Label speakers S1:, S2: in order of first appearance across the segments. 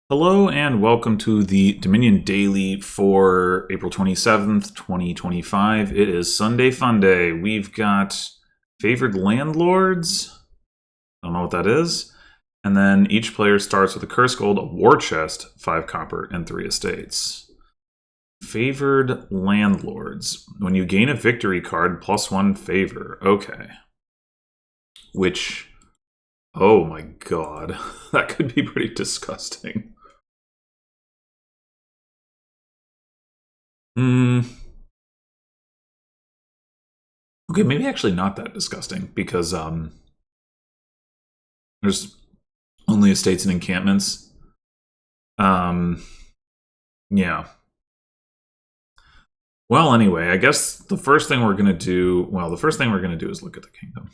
S1: Hello and welcome to the Dominion Daily for April 27th, 2025. It is Sunday Fun Day. We've got favored landlords. I don't know what that is. And then each player starts with a curse gold, a war chest, 5 copper, and 3 estates. Favored landlords. When you gain a victory card, +1 favor. Okay. Which, oh my god, that could be pretty disgusting. Okay, maybe actually not that disgusting because there's only estates and encampments. Yeah. Well, anyway, I guess the first thing we're gonna do. Well, the first thing we're gonna do is look at the kingdom.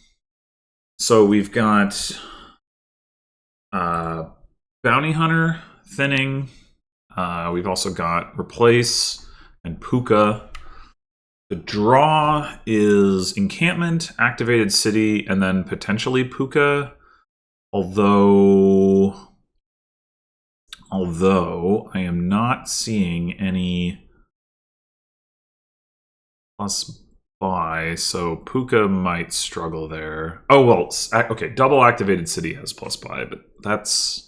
S1: So we've got bounty hunter thinning. We've also got replace and puka. The draw is encampment, activated city, and then potentially puka. Although I am not seeing any plus buy, so puka might struggle there. Oh well, okay. Double activated city has plus buy, but that's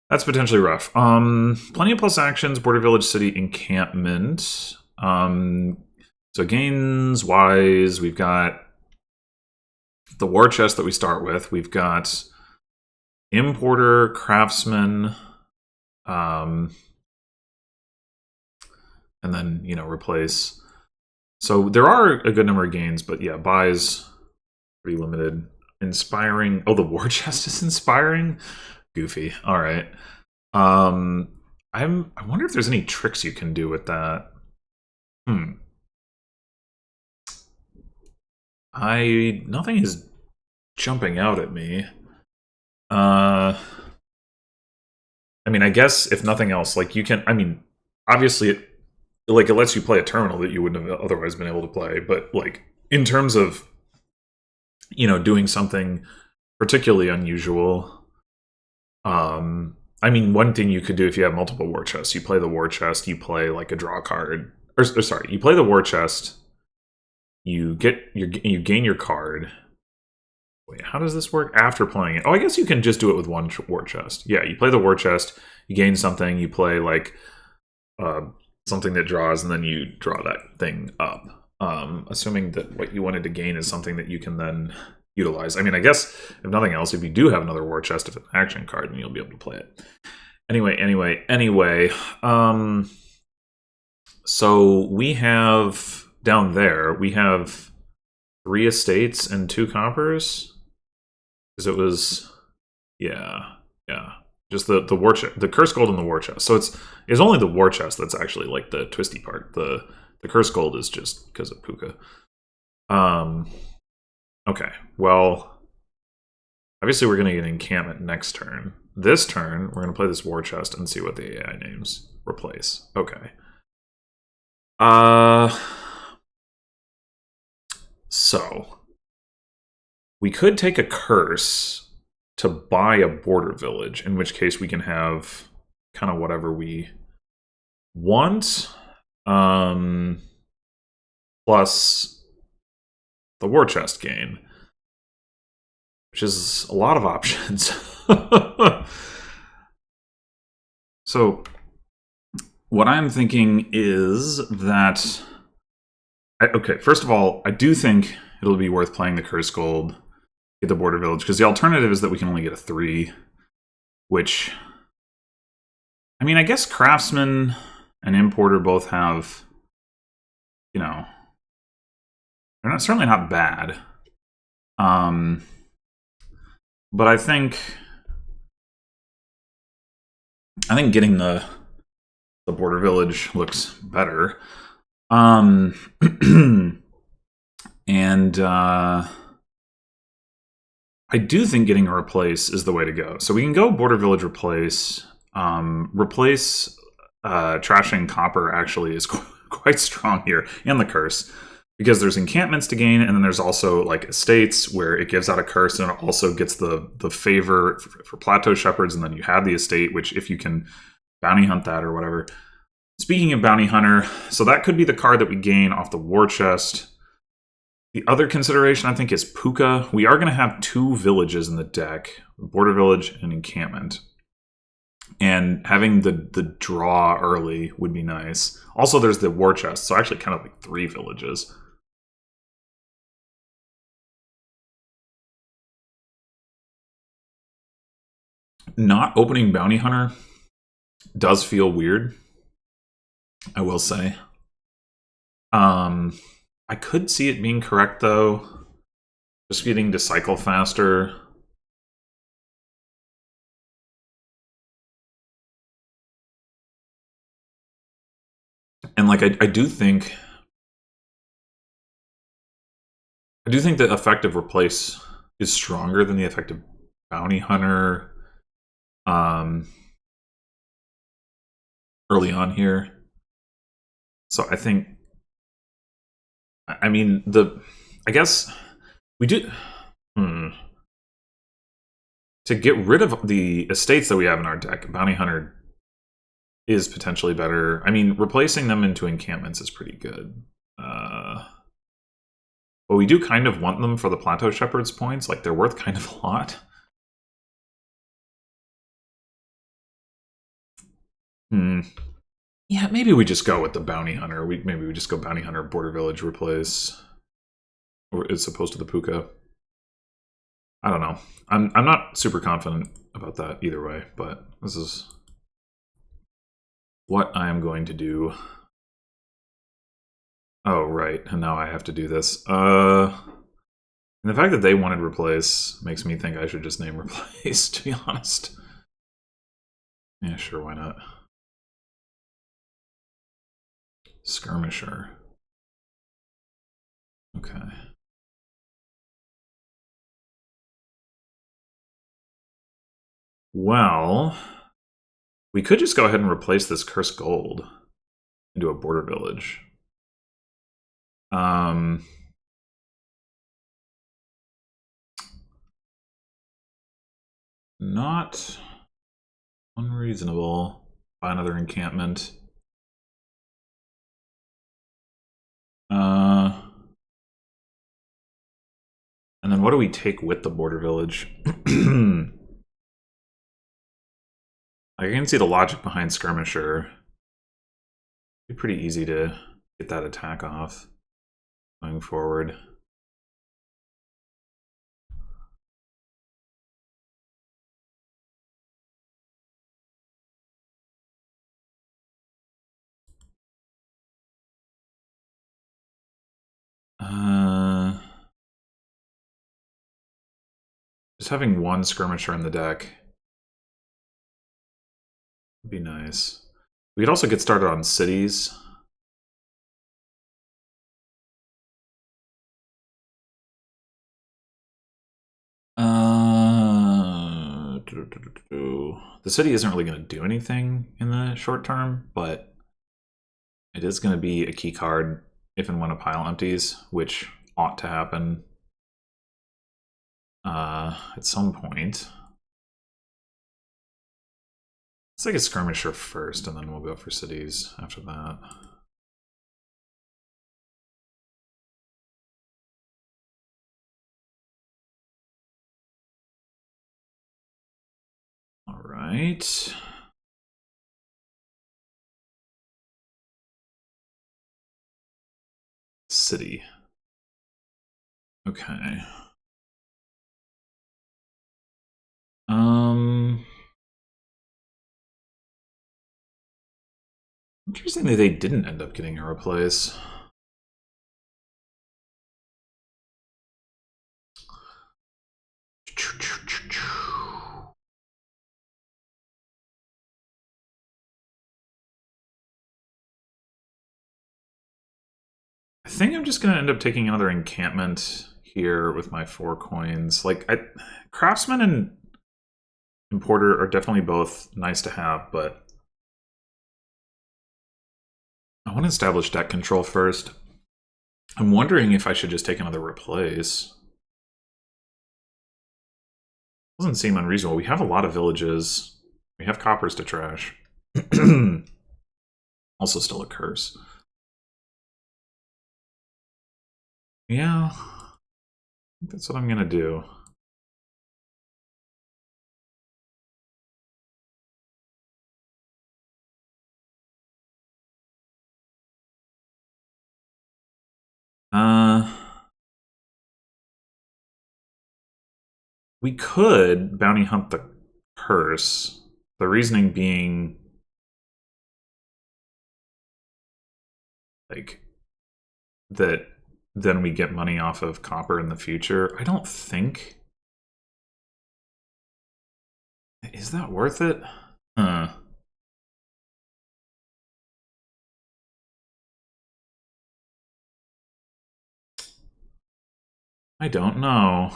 S1: potentially rough. Plenty of plus actions. Border village city encampment. So gains wise, we've got the war chest that we start with. We've got importer, craftsman, and then replace. So there are a good number of gains, but yeah, buys pretty limited. Inspiring. Oh, the war chest is inspiring. Goofy. All right. I wonder if there's any tricks you can do with that. Nothing is jumping out at me. I mean, I guess if nothing else, like you can. I mean, obviously, it lets you play a terminal that you wouldn't have otherwise been able to play. But like in terms of doing something particularly unusual, I mean, one thing you could do if you have multiple war chests, you play the war chest, you play like a draw card, or sorry, you play the war chest. You gain your card. Wait, how does this work after playing it? Oh, I guess you can just do it with one war chest. Yeah, you play the war chest, you gain something, you play like something that draws, and then you draw that thing up. Assuming that what you wanted to gain is something that you can then utilize. I mean, I guess if nothing else, if you do have another war chest, if it's an action card, then you'll be able to play it. Anyway. So we have. Down there, we have 3 estates and 2 coppers. Because it was, yeah. Just the war chest, the curse gold and the war chest. So it's only the war chest that's actually like the twisty part. The curse gold is just because of puka. Okay, well, obviously we're gonna get encampment next turn. This turn, we're gonna play this war chest and see what the AI names. Replace. Okay. So, we could take a curse to buy a border village, in which case we can have kind of whatever we want, plus the war chest gain, which is a lot of options. So, what I'm thinking is that... Okay, first of all, I do think it'll be worth playing the curse gold, get the border village, because the alternative is that we can only get a 3, which, I mean, I guess craftsman and importer both have, they're certainly not bad. But I think getting the border village looks better. And I do think getting a replace is the way to go. So we can go border village replace. Replace trashing copper actually is quite strong here, and the curse. because there's encampments to gain, and then there's also like estates where it gives out a curse, and it also gets the favor for plateau shepherds, and then you have the estate, which if you can bounty hunt that or whatever. Speaking of bounty hunter, so that could be the card that we gain off the war chest. The other consideration, I think, is Puka. We are going to have 2 villages in the deck, border village and encampment. And having the draw early would be nice. Also, there's the war chest, so actually kind of like 3 villages. Not opening bounty hunter does feel weird, I will say. I could see it being correct, though. Just getting to cycle faster. And like I do think the effective replace is stronger than the effective bounty hunter early on here. So I think, I mean, I guess we do to get rid of the estates that we have in our deck. Bounty hunter is potentially better. I mean, replacing them into encampments is pretty good. But we do kind of want them for the Plateau Shepherd's points. Like, they're worth kind of a lot. Yeah, maybe we just go with the Bounty Hunter. Maybe we just go Bounty Hunter, Border Village, replace, or as opposed to the Puka. I don't know. I'm not super confident about that either way, but this is what I am going to do. Oh, right. And now I have to do this. And the fact that they wanted replace makes me think I should just name replace, to be honest. Yeah, sure, why not? Skirmisher. Okay. Well, we could just go ahead and replace this Cursed Gold into a border village. Not unreasonable. Buy another encampment. And then what do we take with the border village? I can see the logic behind Skirmisher. It'd be pretty easy to get that attack off going forward. Just having one Skirmisher in the deck would be nice. We could also get started on cities. The city isn't really going to do anything in the short term, but it is going to be a key card if and when a pile empties, which ought to happen at some point. Let's take a Skirmisher first, and then we'll go for cities after that. All right. City. Okay. Interesting that they didn't end up getting a replace. I think I'm just going to end up taking another encampment here with my 4 coins. Like, Craftsman and Importer are definitely both nice to have, but I want to establish deck control first. I'm wondering if I should just take another replace. Doesn't seem unreasonable. We have a lot of villages. We have coppers to trash. Also still a curse. Yeah, I think that's what I'm gonna do. We could bounty hunt the curse. The reasoning being, like, that then we get money off of copper in the future. I don't think. Is that worth it? Huh. I don't know.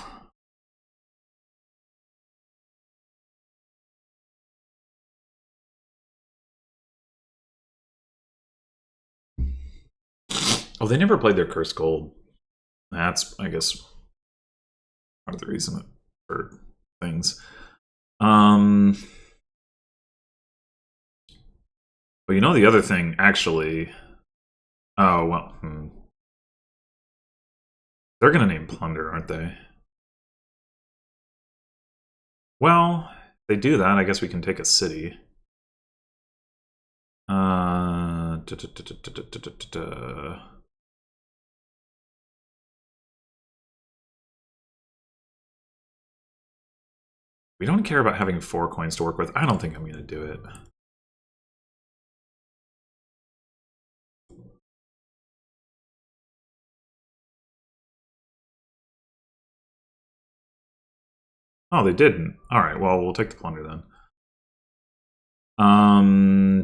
S1: Oh, they never played their curse gold. That's, I guess, part of the reason for things. But you know the other thing, actually. Oh well, they're gonna name plunder, aren't they? Well, if they do that, I guess we can take a city. We don't care about having 4 coins to work with. I don't think I'm gonna do it. Oh, they didn't. All right. Well, we'll take the plunder then.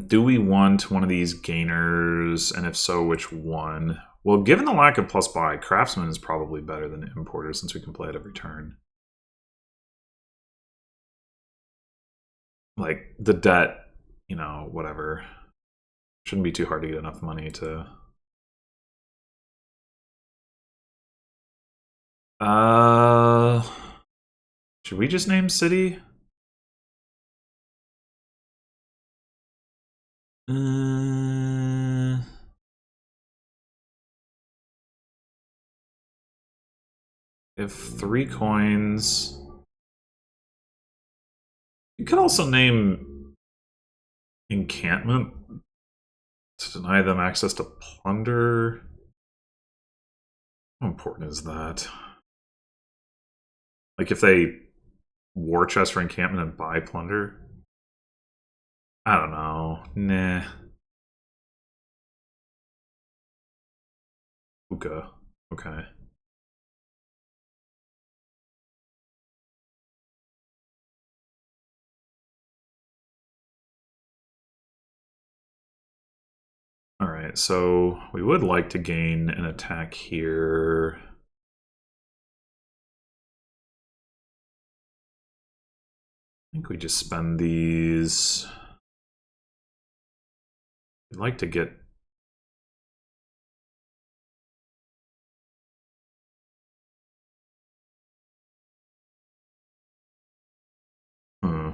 S1: Do we want one of these gainers? And if so, which one? Well, given the lack of plus buy, Craftsman is probably better than Importer since we can play it every turn. Like, the debt, you know, whatever. Shouldn't be too hard to get enough money to... Should we just name city? If 3 coins... You could also name encampment to deny them access to plunder. How important is that? Like if they war chest for encampment and buy plunder? I don't know. Nah. Hookah. Okay. Alright, so we would like to gain an attack here. I think we just spend these. I'd like to get... Hmm.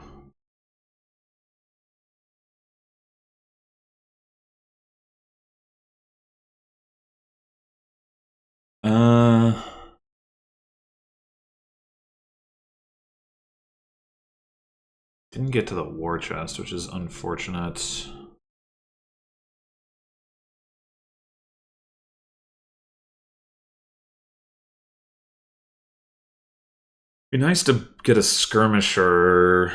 S1: Uh... Didn't get to the war chest, which is unfortunate. Be nice to get a skirmisher.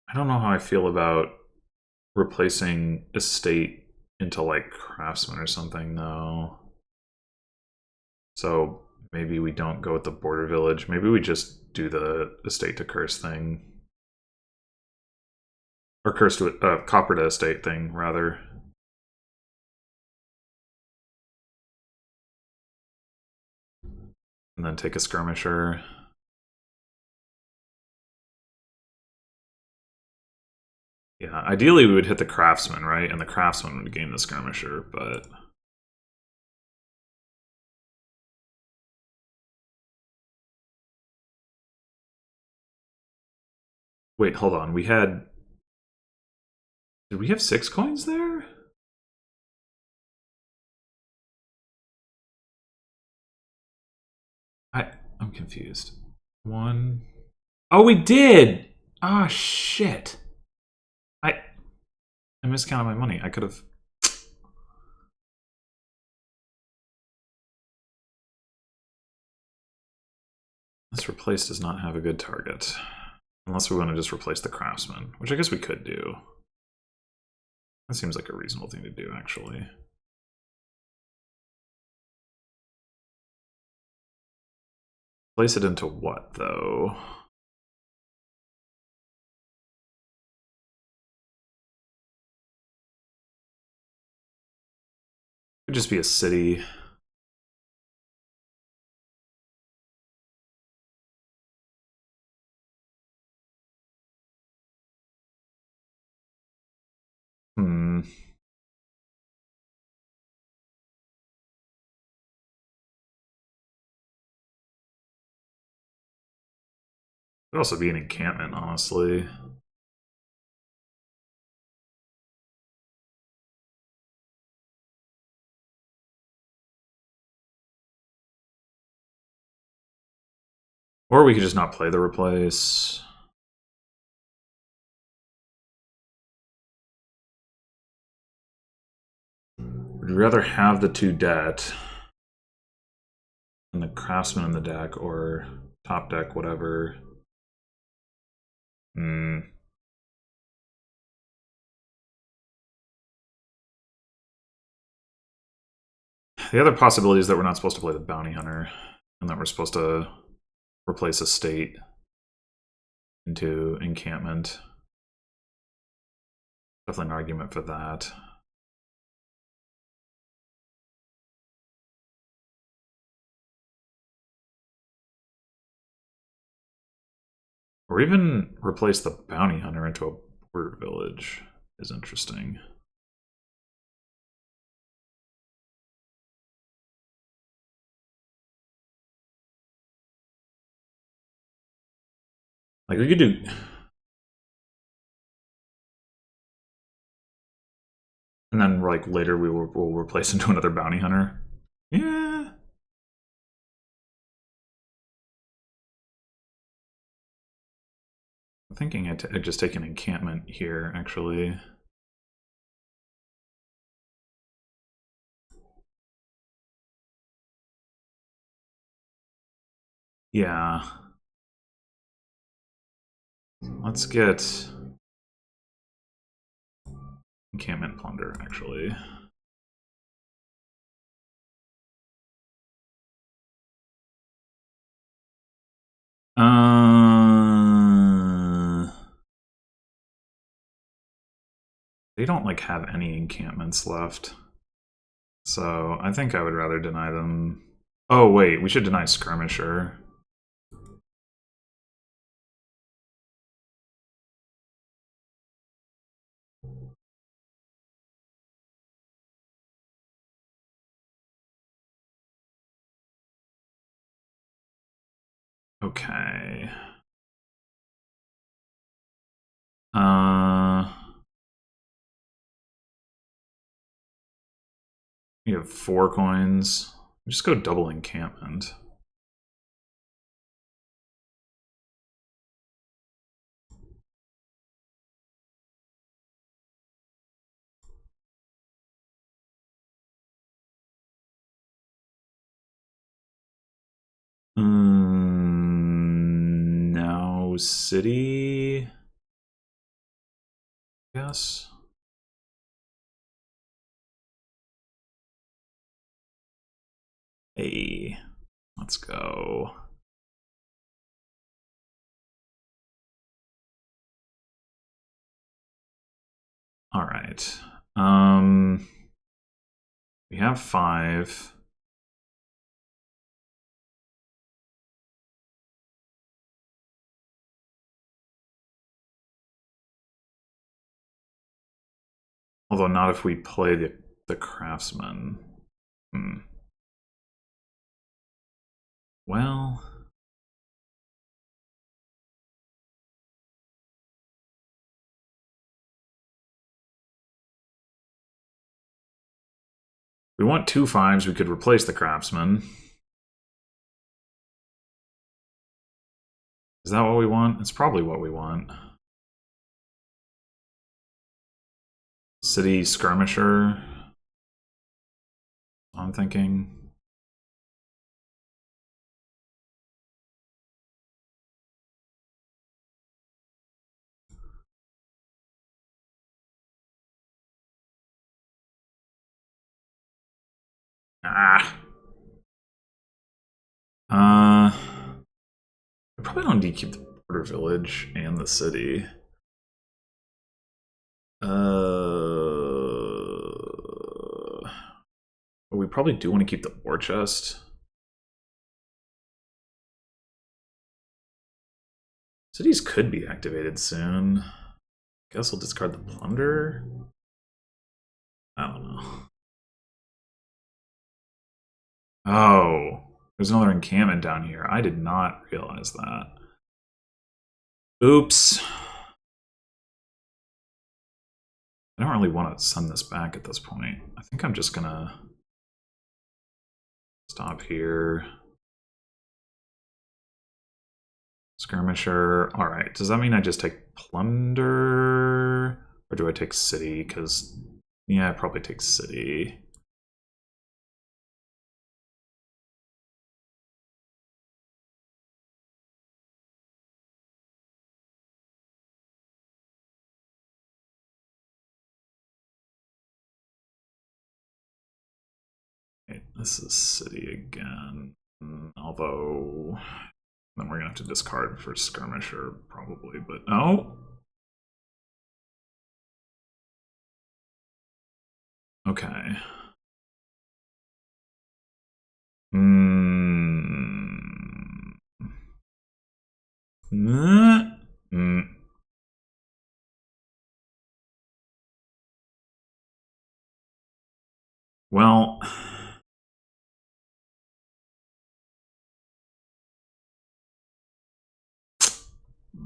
S1: I don't know how I feel about replacing estate into like craftsman or something though. So maybe we don't go with the border village. Maybe we just do the estate to curse thing. Or curse to copper to estate thing, rather. And then take a skirmisher. Yeah, ideally we would hit the craftsman, right? And the craftsman would gain the skirmisher, but Wait, hold on. We had... Did we have 6 coins there? I'm confused. 1... Oh, we did! Ah, shit. I miscounted my money. I could have... This replace does not have a good target. Unless we want to just replace the craftsman, which I guess we could do. That seems like a reasonable thing to do, actually. Place it into what, though? Could just be a city. Hmm. Could also be an encampment, honestly. Or we could just not play the replace. Would you rather have the 2 debt and the craftsman in the deck, or top deck, whatever? Hmm. The other possibility is that we're not supposed to play the bounty hunter, and that we're supposed to replace a state into encampment. Definitely an argument for that. Or even replace the bounty hunter into a border village is interesting. Like, we could do... And then, like, later we'll replace into another bounty hunter. Yeah. I'm thinking I'd just take an encampment here, actually. Yeah. Let's get encampment plunder, actually. They don't, like, have any encampments left. So I think I would rather deny them. Oh, wait, we should deny Skirmisher. Okay. We have 4 coins. Just go double encampment. Now city. Yes. Hey, let's go. All right. We have 5. Although not if we play the craftsman. Well, We want 2 5s, we could replace the craftsman. Is that what we want? It's probably what we want. City skirmisher. I'm thinking. We probably don't need to keep the border village and the city. But we probably do want to keep the war chest. Cities could be activated soon. Guess we'll discard the plunder. I don't know. Oh, there's another encampment down here. I did not realize that. Oops. I don't really want to send this back at this point. I think I'm just gonna stop here. Skirmisher. Alright, does that mean I just take plunder? Or do I take city? Because, yeah, I probably take city. Okay, this is city again. Although, then we're gonna have to discard for skirmisher, probably, but oh! Okay. Well,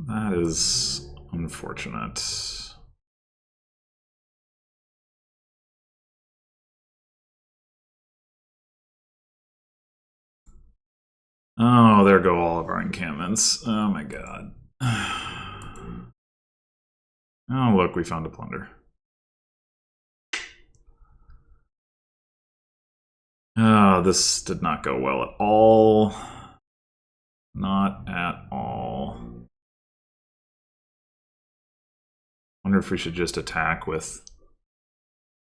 S1: that is unfortunate. Oh, there go all of our encampments. Oh my god. Oh, look, we found a plunder. Oh, this did not go well at all. Not at all. Wonder if we should just attack with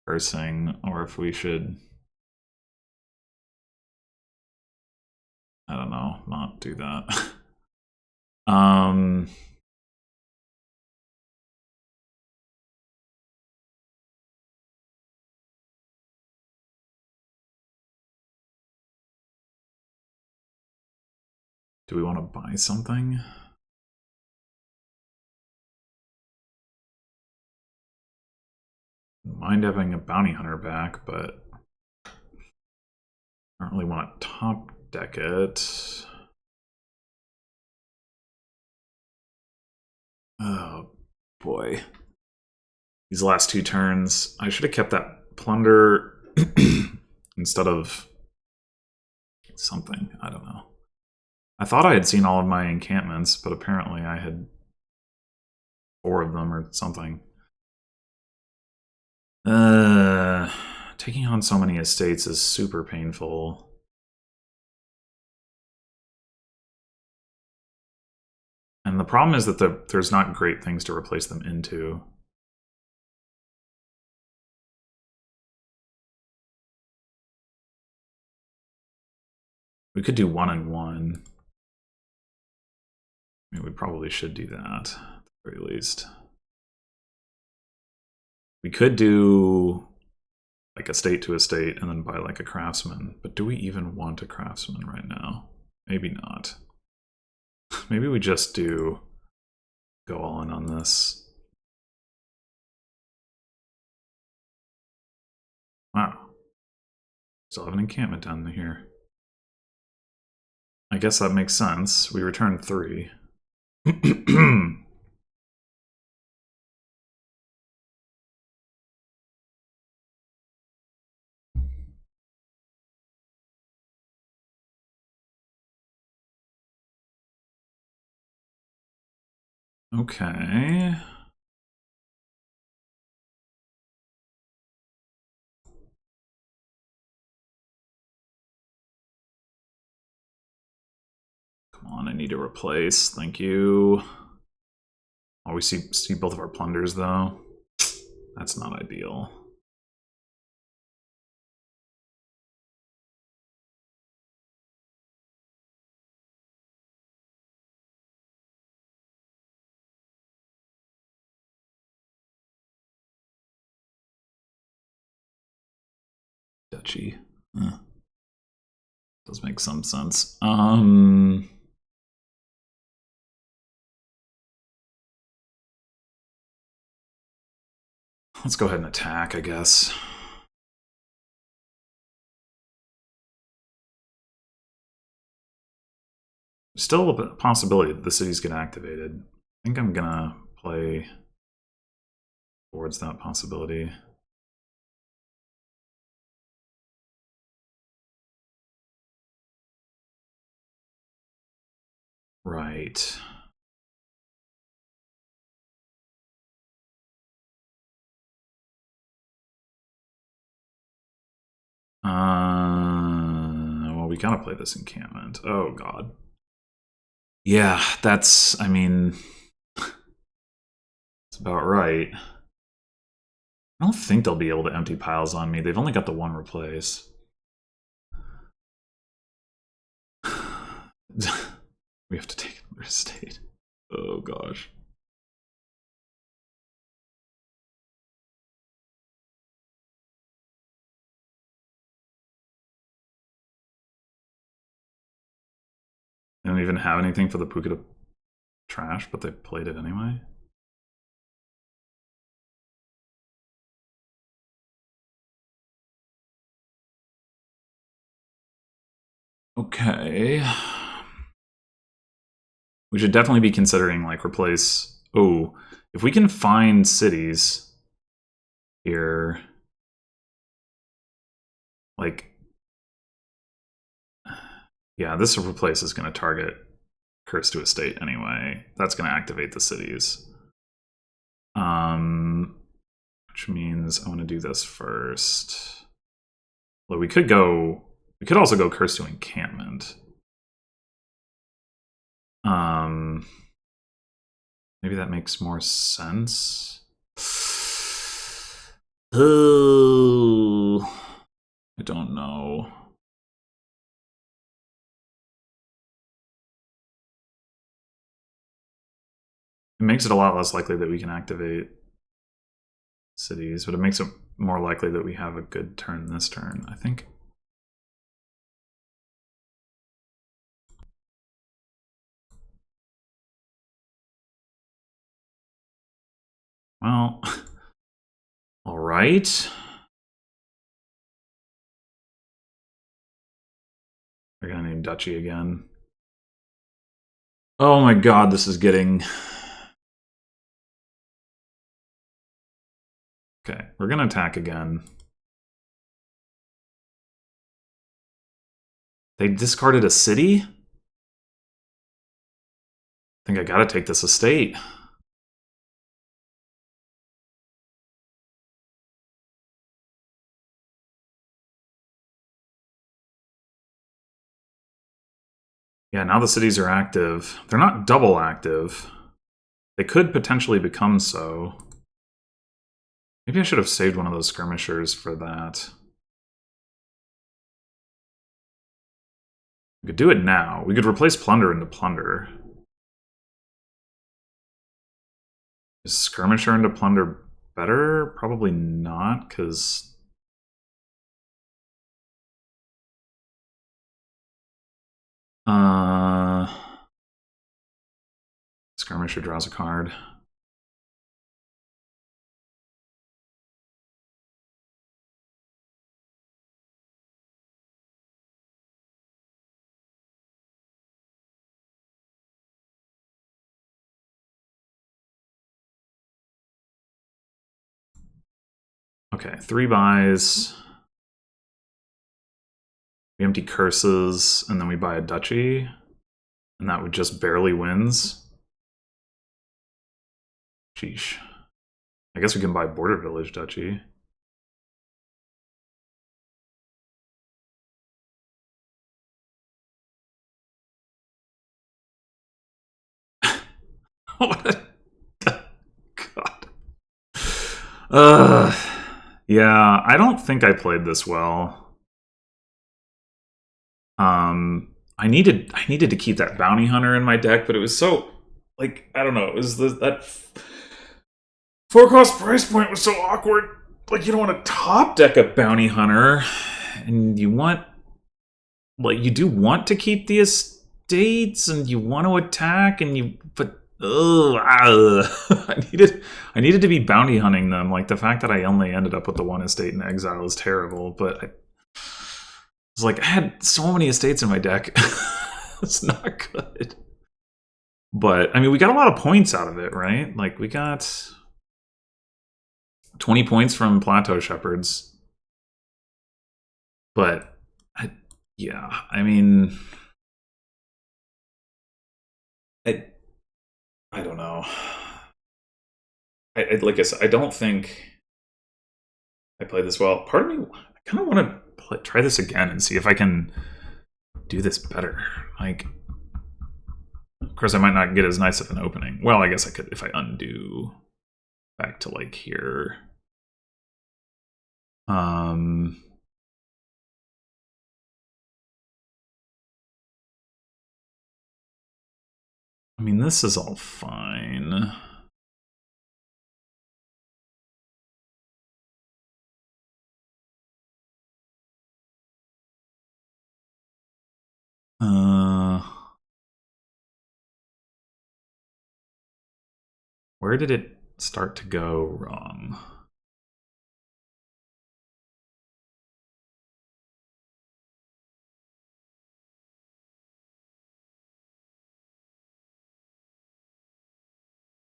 S1: cursing, or if we should, I don't know, not do that. Do we want to buy something? Mind having a bounty hunter back, but I don't really want to top deck it. Oh boy. These last 2 turns, I should have kept that plunder instead of something. I don't know. I thought I had seen all of my encampments, but apparently I had 4 of them or something. Taking on so many estates is super painful. And the problem is that there's not great things to replace them into. We could do 1 and 1. I mean, we probably should do that, at the very least. We could do like estate to estate and then buy like a craftsman, but do we even want a craftsman right now? Maybe not. Maybe we just do go all in on this. Wow. Still have an encampment down here. I guess that makes sense. We returned 3. Okay. Come on, I need to replace. Thank you. Oh, we see both of our plunders, though. That's not ideal. Duchy. Does make some sense. Let's go ahead and attack, I guess. Still a possibility that the cities get activated. I think I'm gonna play towards that possibility. Right. Well, we gotta play this encampment. Oh, God. Yeah, that's, I mean, it's about right. I don't think they'll be able to empty piles on me. They've only got the one replace. We have to take another state. Oh, gosh. They don't even have anything for the Puka to trash, but they played it anyway. Okay. We should definitely be considering, like, replace... Oh, if we can find cities here... Like... Yeah, this replace is going to target Curse to Estate anyway. That's going to activate the cities. Which means I want to do this first. Well, we could go... We could also go Curse to Encampment. Maybe that makes more sense. Oh, I don't know. It makes it a lot less likely that we can activate cities, but it makes it more likely that we have a good turn this turn, I think. Well, all right. We're gonna name Duchy again. Oh my god, this is getting... Okay, we're gonna attack again. They discarded a city? I think I gotta take this estate. Yeah, now the cities are active. They're not double active. They could potentially become so. Maybe I should have saved one of those skirmishers for that. We could do it now. We could replace plunder into plunder. Is skirmisher into plunder better? Probably not, because... Skirmisher draws a card. Okay, 3 buys. We empty curses, and then we buy a duchy. And that would just barely wins. Sheesh. I guess we can buy Border Village Duchy. What? God. Yeah, I don't think I played this well. I needed to keep that bounty hunter in my deck, but it was so like I don't know. It was that 4 cost price point was so awkward. Like you don't want to top deck a bounty hunter, and you want you do want to keep the estates, and you want to attack, and I needed to be bounty hunting them. Like the fact that I only ended up with the one estate in exile is terrible, but it's like I had so many estates in my deck. It's not good. But I mean, we got a lot of points out of it, right? Like we got 20 points from Plateau Shepherds. But yeah, I mean, I don't know. Like I said, I don't think I played this well. Part of me, I kind of want to try this again and see if I can do this better. Like, of course, I might not get as nice of an opening. Well, I guess I could if I undo back to like here. I mean, this is all fine. Where did it start to go wrong?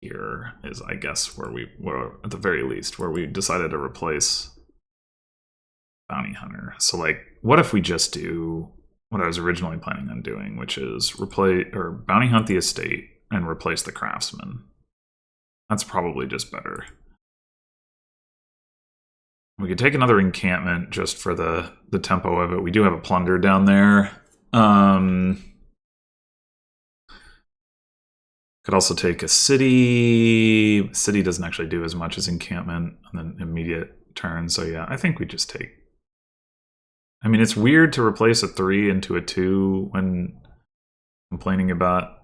S1: Here is, I guess, where we were, at the very least, where we decided to replace Bounty Hunter. So, like, what if we just do what I was originally planning on doing, which is replace or Bounty Hunt the estate and replace the Craftsman? That's probably just better. We could take another encampment just for the tempo of it. We do have a plunder down there. Could also take a city. City doesn't actually do as much as encampment and then immediate turn. So yeah, I think we just take. I mean, it's weird to replace a 3 into a 2 when complaining about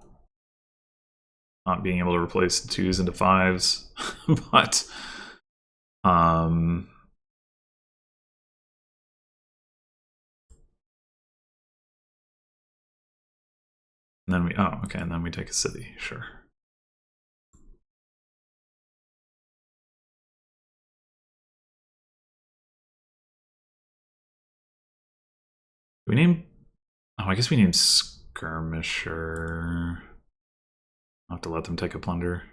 S1: not being able to replace 2s into 5s, but and then and then we take a city, sure. We name, I guess we named Skirmisher. I'll have to let them take a plunder.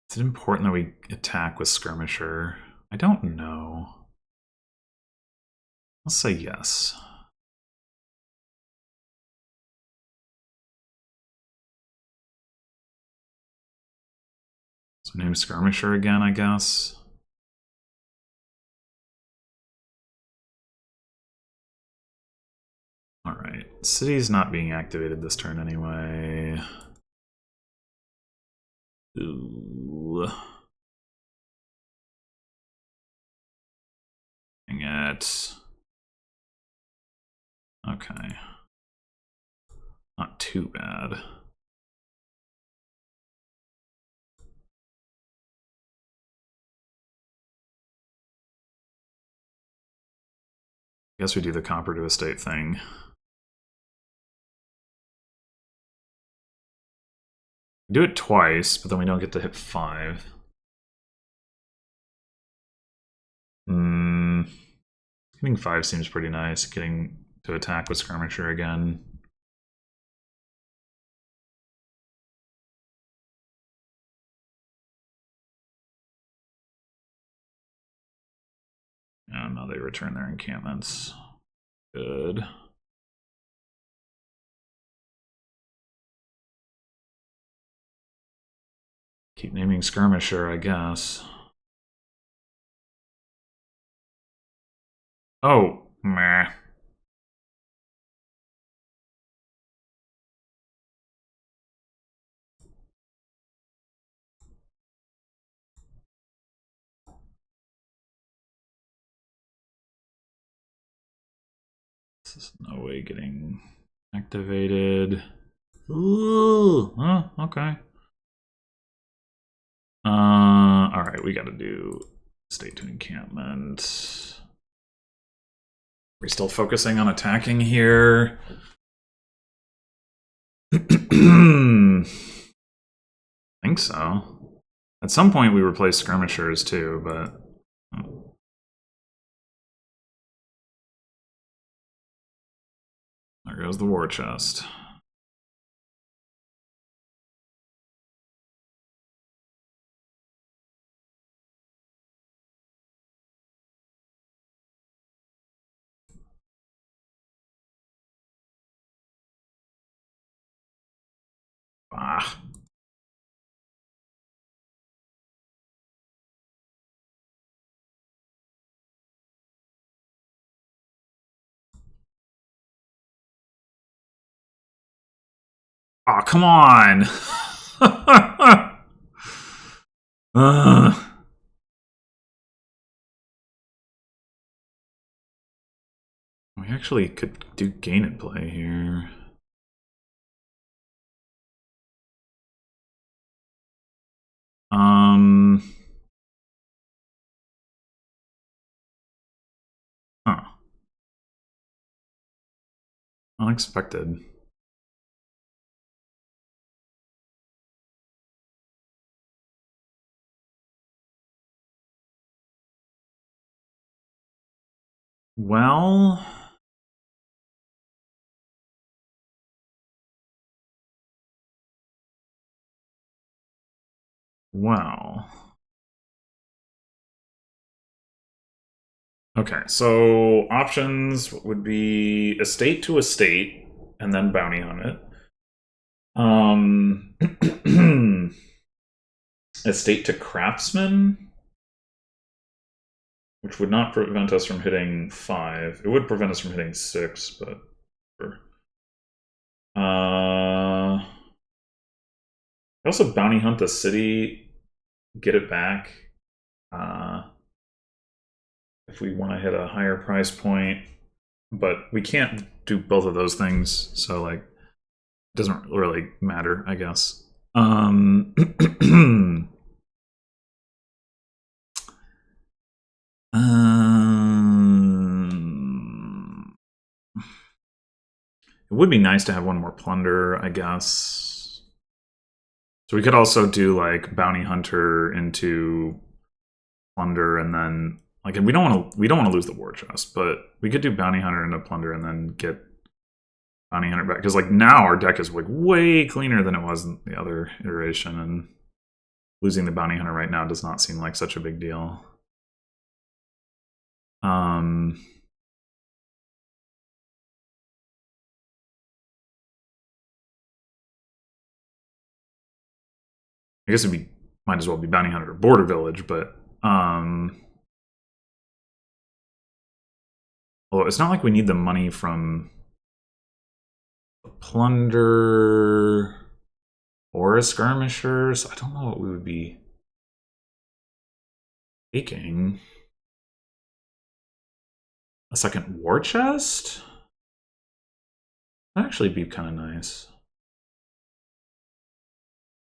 S1: Is it important that we attack with Skirmisher? I don't know. I'll say yes. So name Skirmisher again, I guess. Alright, city's not being activated this turn anyway. Ooh. Dang it. Okay. Not too bad. Guess we do the copper to estate thing. Do it twice, but then we don't get to hit 5. Getting 5 seems pretty nice. Getting to attack with Skirmisher again. Oh, no, they return their encampments. Good. Keep naming Skirmisher, I guess. Oh, meh. This is no way getting activated. Ooh, huh, okay. Alright, we gotta do state to encampment. We're still focusing on attacking here. Think so. At some point we replaced skirmishers too, but there goes the war chest. Ah. Oh, come on! We actually could do gain and play here. Huh. Unexpected. Well... Well... Okay, so options would be estate to estate, and then bounty on it. Estate to craftsman, which would not prevent us from hitting 5. It would prevent us from hitting 6, but... also bounty hunt the city, get it back. If we want to hit a higher price point, but we can't do both of those things, so like it doesn't really matter, I guess. It would be nice to have one more plunder, I guess. So we could also do like bounty hunter into plunder, and then like we don't want to lose the war chest, but we could do bounty hunter into plunder and then get bounty hunter back, because like now our deck is like way cleaner than it was in the other iteration, and losing the bounty hunter right now does not seem like such a big deal. I guess might as well be bounty hunter or border village, but although it's not like we need the money from the plunder or a skirmishers. I don't know what we would be taking. A second war chest? That'd actually be kind of nice.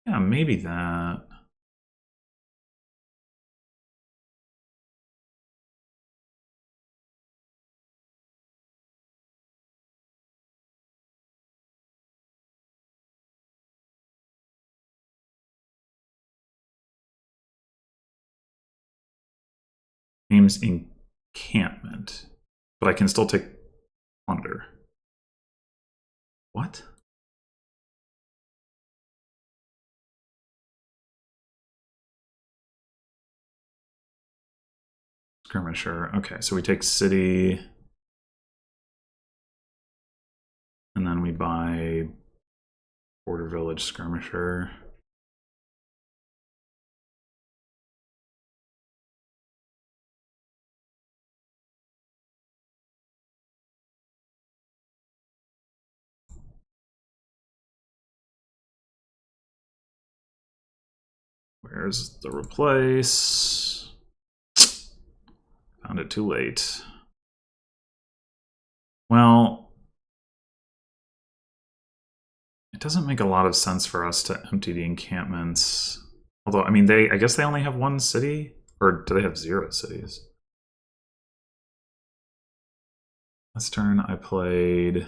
S1: Yeah, maybe that. Names encampment. but I can still take plunder. What? Skirmisher. Okay, so we take city. And then we buy Border Village Skirmisher. Where's the replace? Found it too late. Well, it doesn't make a lot of sense for us to empty the encampments. Although, I mean, I guess they only have one city? Or do they have 0 cities? Last turn I played...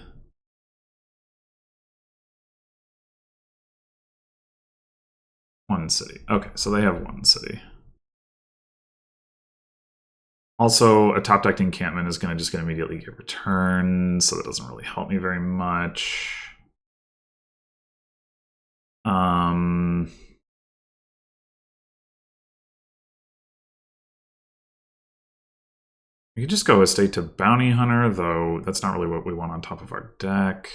S1: one city. Okay, so they have 1 city. Also, a top-decked encampment is just going to immediately get returned, so that doesn't really help me very much. We could just go estate to Bounty Hunter, though that's not really what we want on top of our deck.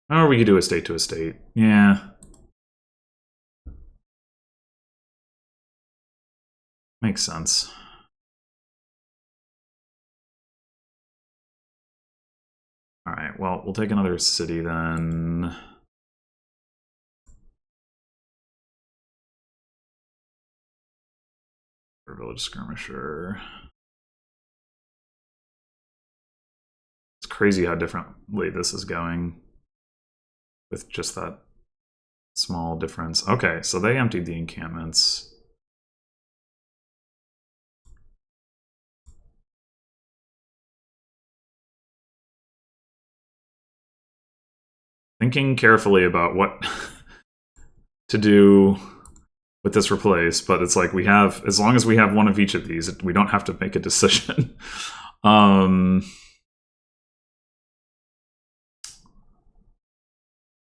S1: Or we could do estate to estate. Yeah. Makes sense. Alright, well, we'll take another city then. For Village Skirmisher. It's crazy how differently this is going with just that small difference. Okay, so they emptied the encampments. Thinking carefully about what to do with this replace, but it's like we have, as long as we have one of each of these, we don't have to make a decision.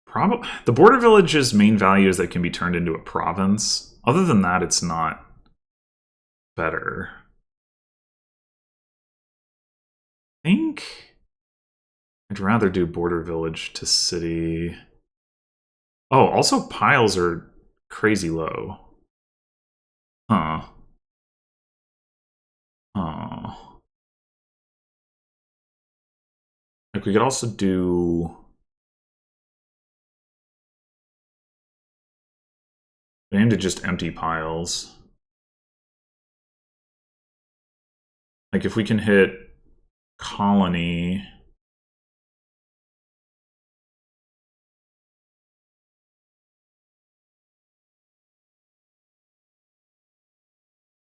S1: Probably the border village's main value is that it can be turned into a province. Other than that, it's not better. I think I'd rather do border village to city. Oh, also piles are crazy low. Huh. Oh. Like we could also do... we aim to just empty piles. Like if we can hit colony...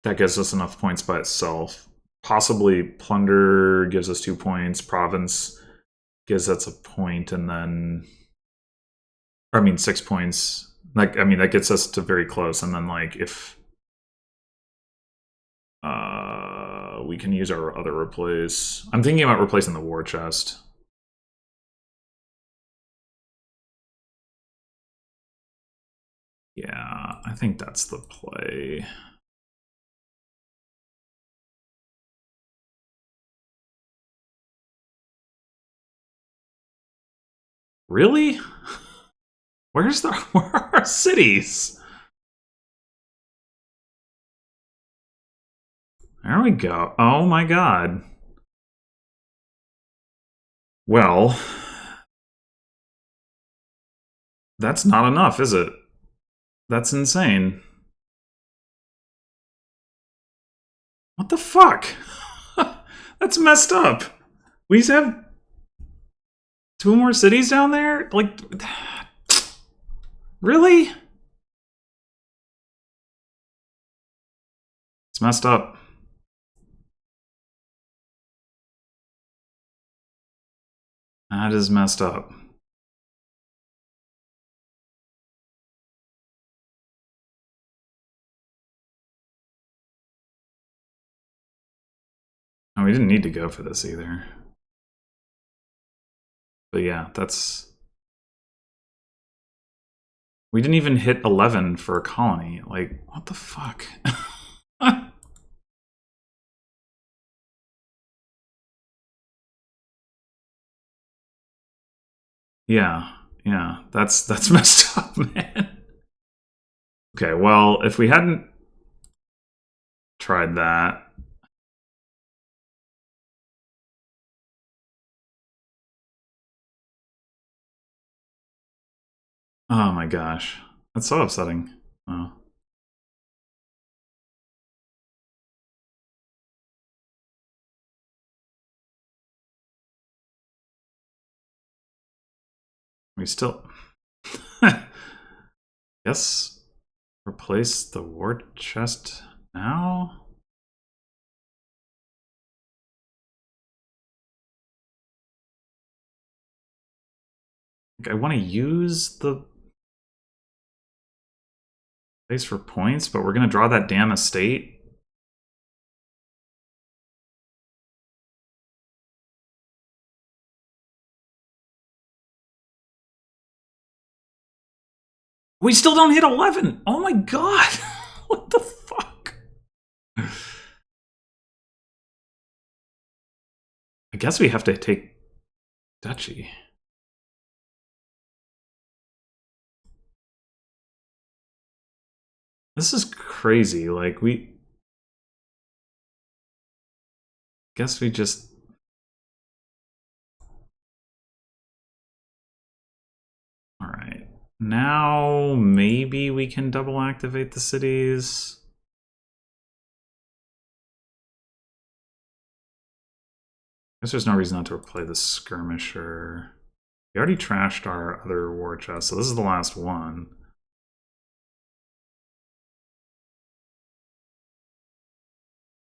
S1: that gives us enough points by itself. Possibly plunder gives us 2 points. Province gives us a point, and then... or, I mean, 6 points. Like, I mean, that gets us to very close, and then, like, if... we can use our other replace. I'm thinking about replacing the war chest. Yeah, I think that's the play. Really? Where are our cities? There we go. Oh my god. Well, that's not enough, is it? That's insane. What the fuck? That's messed up. We have 2 more cities down there? Like, really? It's messed up. That is messed up. Oh, we didn't need to go for this either. But yeah, that's... We didn't even hit 11 for a colony. Like, what the fuck? Yeah, that's messed up, man. Okay, well, if we hadn't tried that... Oh my gosh. That's so upsetting. Oh. We still... Guess replace the war chest now? Like, I want to use the place for points, but we're going to draw that damn estate. We still don't hit 11. Oh my god. What the fuck? I guess we have to take duchy. This is crazy. Like, we... Guess we just... Alright. Now, maybe we can double activate the cities. I guess there's no reason not to play the skirmisher. We already trashed our other war chest, so this is the last one.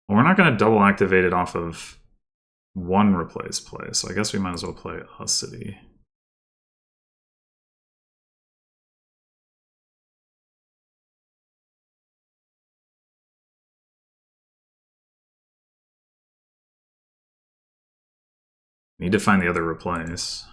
S1: Well, we're not going to double activate it off of one replace play, so I guess we might as well play a city. Need to find the other replace.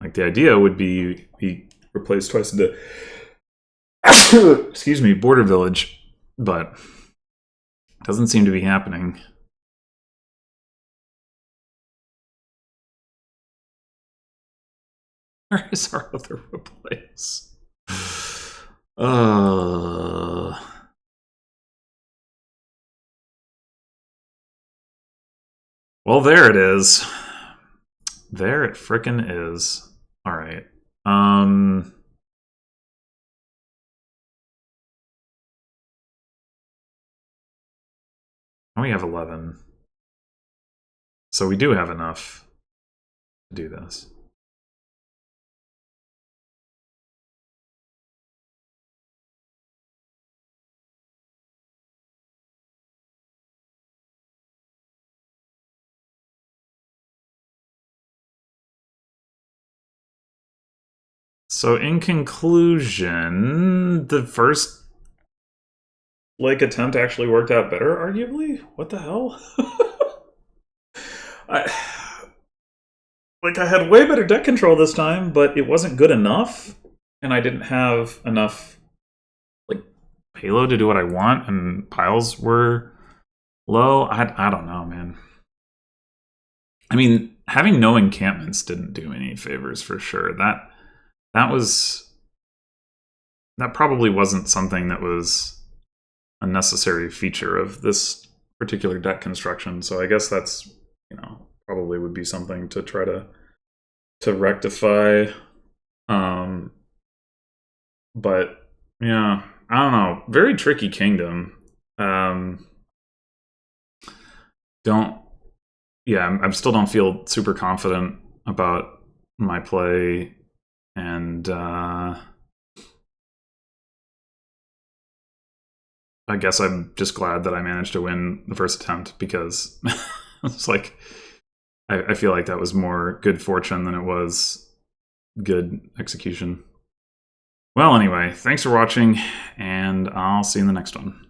S1: Like, the idea would be replaced twice a day. Excuse me, border village, but it doesn't seem to be happening. Where is our other replace? Well, there it is. There it frickin' is. All right. We have 11. So we do have enough to do this. So in conclusion, the first attempt actually worked out better, arguably? What the hell? I had way better deck control this time, but it wasn't good enough, and I didn't have enough payload to do what I want, and piles were low. I don't know, man. I mean, having no encampments didn't do any favors for sure. That probably wasn't something that was a necessary feature of this particular deck construction. So I guess that's, probably would be something to try to rectify. But yeah, I don't know. Very tricky kingdom. I still don't feel super confident about my play, and I guess I'm just glad that I managed to win the first attempt, because It's like, I feel like that was more good fortune than it was good execution. Well, anyway, thanks for watching, and I'll see you in the next one.